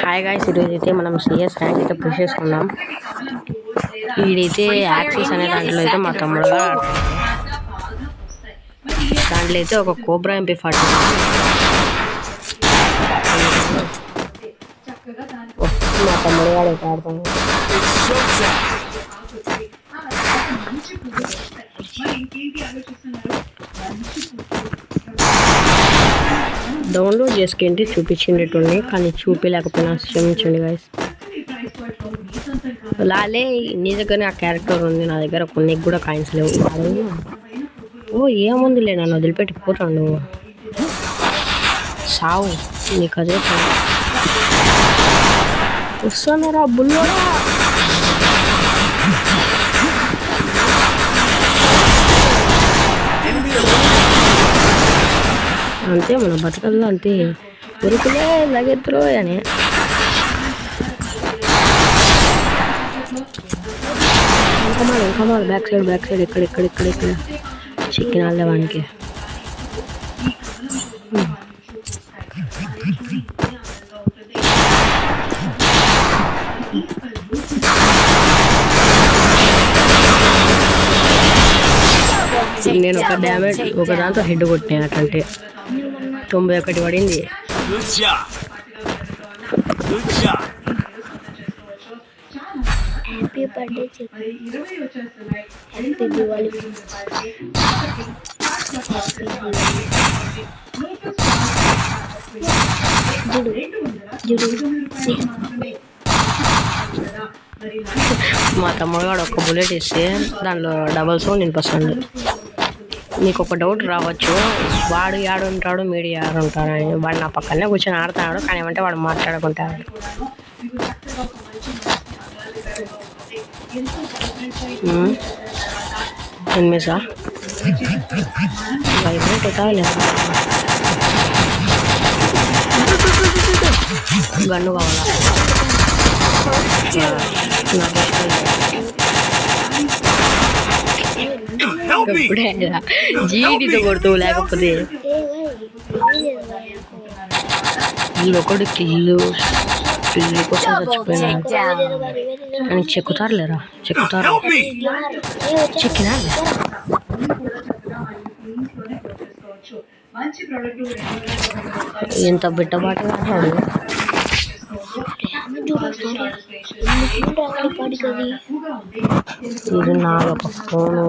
Hi guys, ఈరోజు అయితే మనం సిఎస్ ర్యాంక్ అయితే పుష్ చేసుకున్నాం. వీడైతే యాక్సెస్ అనే దాంట్లో అయితే మా తమ్ముడుగా దాంట్లో అయితే ఒక కోబ్రా MP40 మా తమ్ముడు వాడు అయితే ఆడుతాను. డౌన్లోడ్ చేసుకుంటే చూపించిండేటోని, కానీ చూపించలేకపోయినా క్షమించండి గాయస్. లాలే నీ దగ్గర ఆ క్యారెక్టర్ ఉంది, నా దగ్గర కొన్ని కూడా కాయిన్స్ లేవు. ఓ ఏముందిలే, నన్ను వదిలిపెట్టి పోతాను నువ్వు. సావు నీకు అదే వస్తున్నారా బుల్లోడా. అంతే మన బతకల్లో అంతే, ఉరుకులే లగెత్తురో అని. ఇంకా బ్యాక్ సైడ్ ఇక్కడ చిక్కినాలే వానికి. నేను ఒక డ్యామేజ్ ఒక దాంతో హెడ్ కొట్టినా, అట్లంటే 91 పడింది. హ్యాపీ బర్త్డే చెప్పు, హ్యాపీ దివాళీ. మా తమ్ముడు వాడు ఒక బుల్లెట్ ఇస్తే దానిలో డబల్ సౌండ్ వినిపిస్తుంది. మీకు ఒక డౌట్ రావచ్చు, వాడు ఆడుంటాడు మీరు ఆడుంటారు అని. వాడు నా పక్కనే కూర్చొని ఆడుతున్నాడు, కానీ ఏమంటే వాడు మాట్లాడుకుంటాడు. ఎనిమిసా వైబ్రేట్ అవుతా లేదా? గన్ను కావాలా? ఇప్పుడే జీడితో కొడుతూ, లేకపోతే వీళ్ళొకటి కిల్లు కోసం చచ్చిపోయినా అని చెక్కుతారులేరా, చెక్కుతారు చెక్కినా. ఎంత బిట్టబాటు కాదు. ఇది నాదొక ఫోను.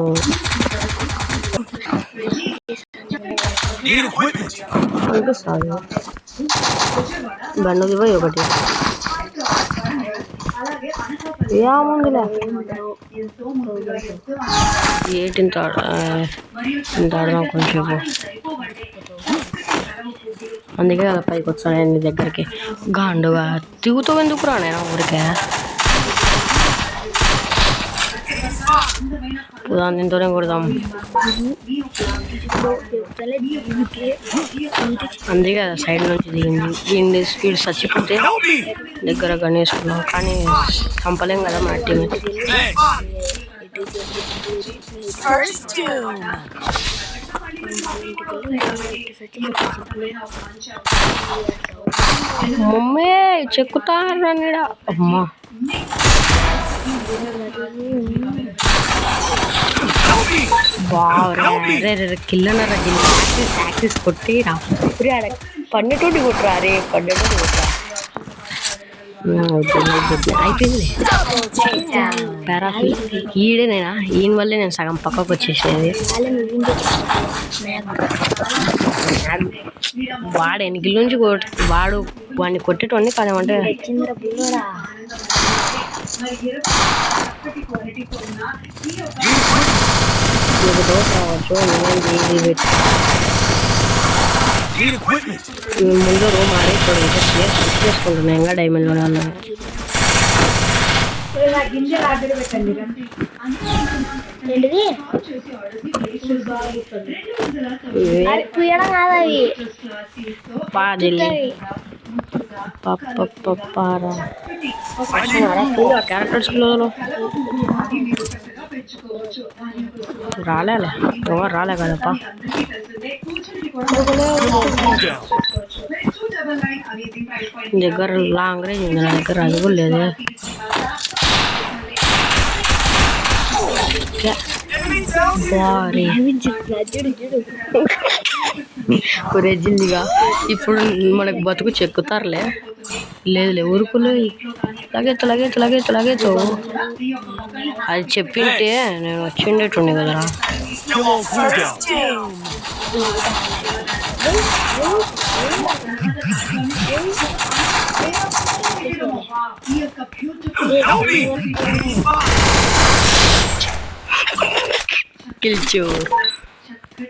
అనిపిస్తుంది బండుకి పోయి ఒకటి ఏముందిలే. ఇంత ఆడదాం కొంచెంసేపు, అందుకే కదా పైకి వచ్చాను నీ దగ్గరికి. గాండుగా తిరుగుతూ ఎందుకు రా నేను ఊరికే. దీంతోనే కొడదాం. అందుకే కదా సైడ్ నుంచి దిగింది. దీన్ని స్పీడ్ చచ్చిపోతే దగ్గర గణేసుకున్నాం, కానీ చంపలేం కదా మన టీం. మమ్మీ చెక్కుతారా? అమ్మా కిల్లనరా యాక్సిస్ కొట్టి రా ఆడ పన్నెటోటి కొట్టరా. రే పన్నెటోటి కొట్టరా. అయిపోయింది పారాఫీ. ఈడేనైనా ఈయన వల్లే నేను సగం పక్కకు వచ్చేసేది. వాడు ఎన్నికల నుంచి వాడు వాడిని కొట్టేటోని కాదేమంటే రావచ్చు. ముందు రూమ్ ఆడేప్పుడు చేసుకుంటున్నా ఇంకా డైమండ్లో ఉన్నాను. క్యారెక్టర్స్ రాలే రాలే కదప్పా. దగ్గర లాంగ్ రేంజ్ ఉంది నా దగ్గర, అది కూడా లేదు. జిల్లిగా ఇప్పుడు మనకు బతుకు చెక్కుతారులే. లేదులే ఉరుకులు, లగెత్తు. అది చెప్పింటే నేను వచ్చిండేటుండే కదరా.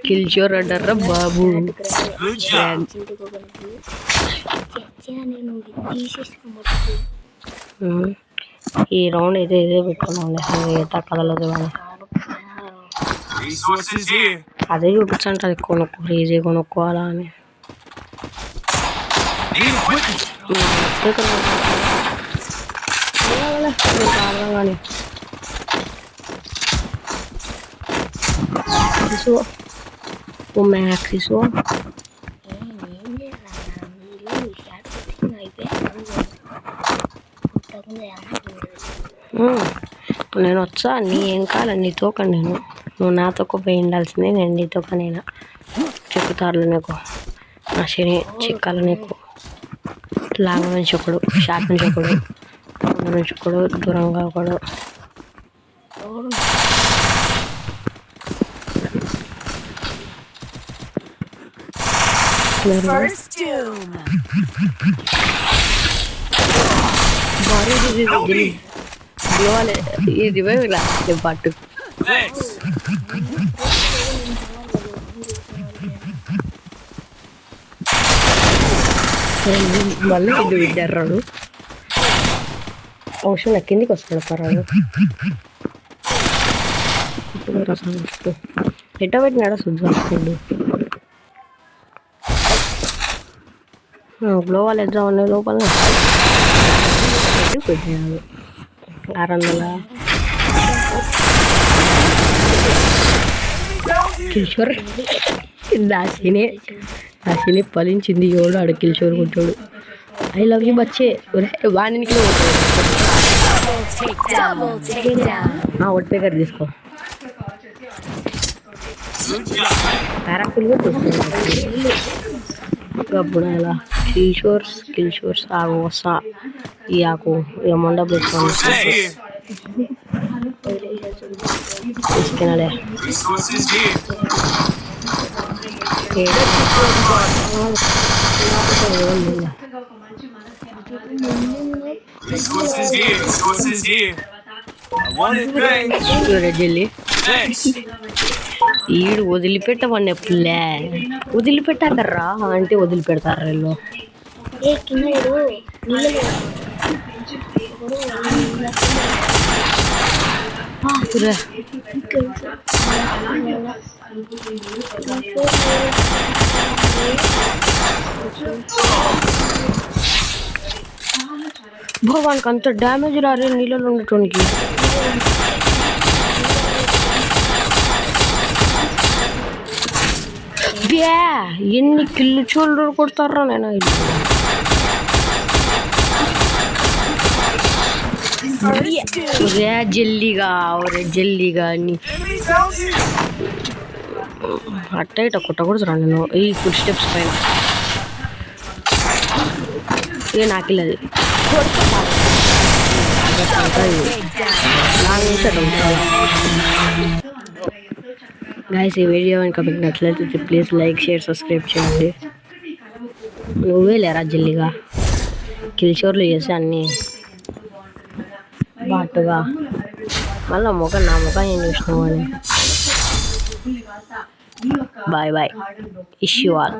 కిల్చోర్ అంటారా బాబు. ఈ రౌండ్ అయితే ఇదే పెట్టుకున్నాం తక్కదలదు కానీ అదే చూపించండి ఈజీ కొనుక్కోవాలా అని. కానీ మ్యాక్సిసో నేను వచ్చా, నీ ఏం కాలే, నీతో నేను, నువ్వు నాతో పోయి ఉండాల్సిందే, నేను నీతో నేను చెక్కుతారులు నీకు, నా శని చిక్కాలు నీకు. లాంగ్ నుంచి ఒకడు, షార్ట్ నుంచి ఒకడు, నుంచి ఒకడు, దూరంగా ఒకడు. ఇది పట్టు మళ్ళీ ఇది విడ్డారు అవసరం నా కిందికి వస్తాడు పర్వాడు. ఎట్ట పెట్టినాడో శుద్ధి వస్తుంది. గ్లోవాల్ ఎద్దామని లోపల పెట్టినాడు 600. కిషోర్ దాసిని ఫలించింది. ఎవడు ఆడ కిషోర్ కొట్టాడు. ఐ లవ్ యూ బచ్చే వానికి ఒట్పేకర్ తీసుకో. పారాఫిల్ కూడా తీసుకో. గబ్బున ఇలా కిల్షోర్స్ ఆగు వస్తా. ఈ ఆకు ఏమన్నా పెట్టుకోండి తీసుకున్నాలే. జిల్లి ఈడు వదిలిపెట్టమని ఎప్పుడులే వదిలిపెట్టాకర్రా అంటే వదిలిపెడతారా వీళ్ళు. భగవాన్కి అంత డ్యామేజ్ రారే నీళ్ళలో ఉండటానికి. ఎన్ని కిల్లు చోళ్ళు కొడతారా నేను. జల్లిగా అట్ట ఇట కొట్టకూడదురా నేను. ఈ ఫుడ్ స్టెప్స్ పైన నాకిల్లది గాయస్. ఈ వీడియో కనుక మీకు నచ్చినట్లయితే ప్లీజ్ లైక్, షేర్, సబ్స్క్రైబ్ చేయండి. నువ్వే లేరా జల్లిగా కిల్చోర్లు చేసి అన్నీ బాటుగా మళ్ళీ నా ముఖం ఏం చూసినావు అని. బాయ్ ఇష్యూ ఆల్.